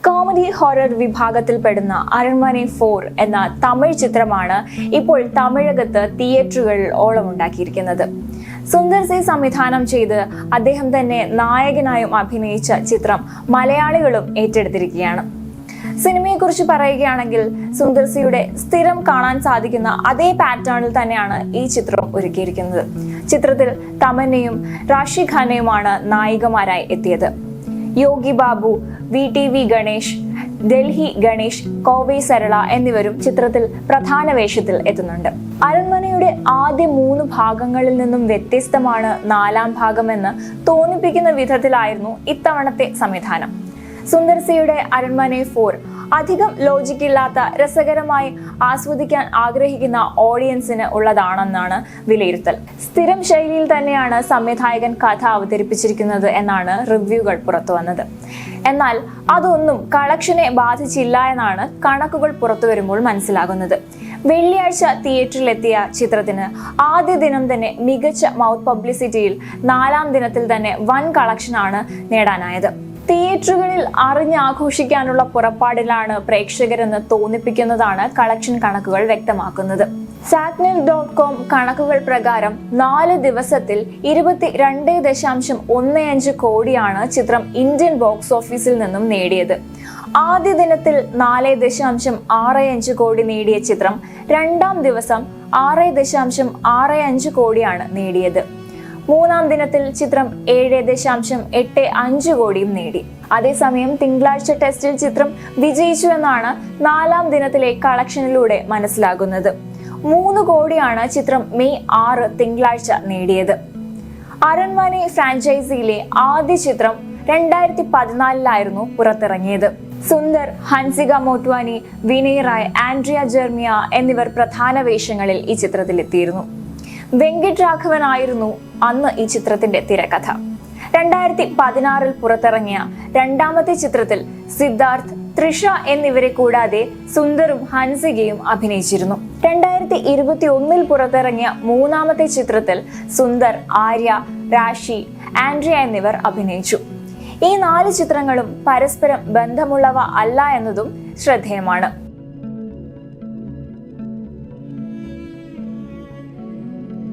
Comedy horror വിഭാഗത്തിൽപ്പെടുന്ന അരൺമനെ 4 എന്ന തമിഴ് ചിത്രമാണ് ഇപ്പോൾ തമിഴകത്ത് തിയേറ്ററുകളിൽ ഓളമുണ്ടാക്കിയിരിക്കുന്നത്. സുന്ദർ സി സംവിധാനം ചെയ്ത് അദ്ദേഹം തന്നെ നായകനായും അഭിനയിച്ച ചിത്രം മലയാളികളും ഏറ്റെടുത്തിരിക്കുകയാണ്. സിനിമയെക്കുറിച്ച് പറയുകയാണെങ്കിൽ സുന്ദർ സിയുടെ സ്ഥിരം കാണാൻ സാധിക്കുന്ന അതേ പാറ്റേണിൽ തന്നെയാണ് ഈ ചിത്രം ഒരുക്കിയിരിക്കുന്നത്. ചിത്രത്തിൽ തമന്നയും റാഷി ഖാനയുമാണ് നായികമാരായി എത്തിയത്. യോഗി ബാബു, VTV ഗണേഷ്, ഡൽഹി ഗണേഷ്, കോവൈ സരള എന്നിവരും ചിത്രത്തിൽ പ്രധാന വേഷത്തിൽ എത്തുന്നുണ്ട്. അരൺമനയുടെ ആദ്യ 3 ഭാഗങ്ങളിൽ നിന്നും വ്യത്യസ്തമാണ് 4ാം ഭാഗമെന്ന് തോന്നിപ്പിക്കുന്ന വിധത്തിലായിരുന്നു ഇത്തവണത്തെ സംവിധാനം. സുന്ദർ സിയുടെ അരൺമനെ 4 അധികം ലോജിക്കില്ലാത്ത രസകരമായി ആസ്വദിക്കാൻ ആഗ്രഹിക്കുന്ന ഓഡിയൻസിന് ഉള്ളതാണെന്നാണ് വിലയിരുത്തൽ. സ്ഥിരം ശൈലിയിൽ തന്നെയാണ് സംവിധായകൻ കഥ അവതരിപ്പിച്ചിരിക്കുന്നത് എന്നാണ് റിവ്യൂകൾ പുറത്തുവന്നത്. എന്നാൽ അതൊന്നും കളക്ഷനെ ബാധിച്ചില്ല എന്നാണ് കണക്കുകൾ പുറത്തു വരുമ്പോൾ മനസ്സിലാകുന്നത്. വെള്ളിയാഴ്ച തിയേറ്ററിലെത്തിയ ചിത്രത്തിന് ആദ്യ ദിനം തന്നെ മികച്ച മൗത്ത് പബ്ലിസിറ്റിയിൽ 4ാം ദിനത്തിൽ തന്നെ വൻ കളക്ഷനാണ് നേടാനായത്. തിയേറ്ററുകളിൽ അറിഞ്ഞാഘോഷിക്കാനുള്ള പുറപ്പാടിലാണ് പ്രേക്ഷകരെന്ന് തോന്നിപ്പിക്കുന്നതാണ് കളക്ഷൻ കണക്കുകൾ വ്യക്തമാക്കുന്നത്. Satnil.com കണക്കുകൾ പ്രകാരം 4 ദിവസത്തിൽ 22.15 കോടിയാണ് ചിത്രം ഇന്ത്യൻ ബോക്സ് ഓഫീസിൽ നിന്നും നേടിയത്. ആദ്യ ദിനത്തിൽ 4.65 കോടി നേടിയ ചിത്രം 2ാം ദിവസം 6.65 കോടിയാണ് നേടിയത്. 3ാം ദിനത്തിൽ ചിത്രം 7.85 കോടിയും നേടി. അതേസമയം തിങ്കളാഴ്ച ടെസ്റ്റിൽ ചിത്രം വിജയിച്ചു എന്നാണ് 4ാം ദിനത്തിലെ കളക്ഷനിലൂടെ മനസ്സിലാകുന്നത്. 3 കോടിയാണ് ചിത്രം മെയ് 6 തിങ്കളാഴ്ച നേടിയത്. അരൺമനെ ഫ്രാഞ്ചൈസിയിലെ ആദ്യ ചിത്രം 2014 പുറത്തിറങ്ങിയത്. സുന്ദർ, ഹൻസിക മോട്ട്വാനി, വിനയ് റായ്, ആൻഡ്രിയ ജെർമിയ എന്നിവർ പ്രധാന വേഷങ്ങളിൽ ഈ ചിത്രത്തിലെത്തിയിരുന്നു. വെങ്കിട്ട് രാഘവൻ ആയിരുന്നു അന്ന് ഈ ചിത്രത്തിന്റെ തിരക്കഥ. 2016 പുറത്തിറങ്ങിയ 2ാമത്തെ ചിത്രത്തിൽ സിദ്ധാർത്ഥ്, തൃഷ എന്നിവരെ കൂടാതെ സുന്ദറും ഹൻസികയും അഭിനയിച്ചിരുന്നു. 2021 പുറത്തിറങ്ങിയ 3ാമത്തെ ചിത്രത്തിൽ സുന്ദർ, ആര്യ, റാഷി, ആൻഡ്രിയ എന്നിവർ അഭിനയിച്ചു. ഈ 4 ചിത്രങ്ങളും പരസ്പരം ബന്ധമുള്ളവ അല്ല എന്നതും ശ്രദ്ധേയമാണ്.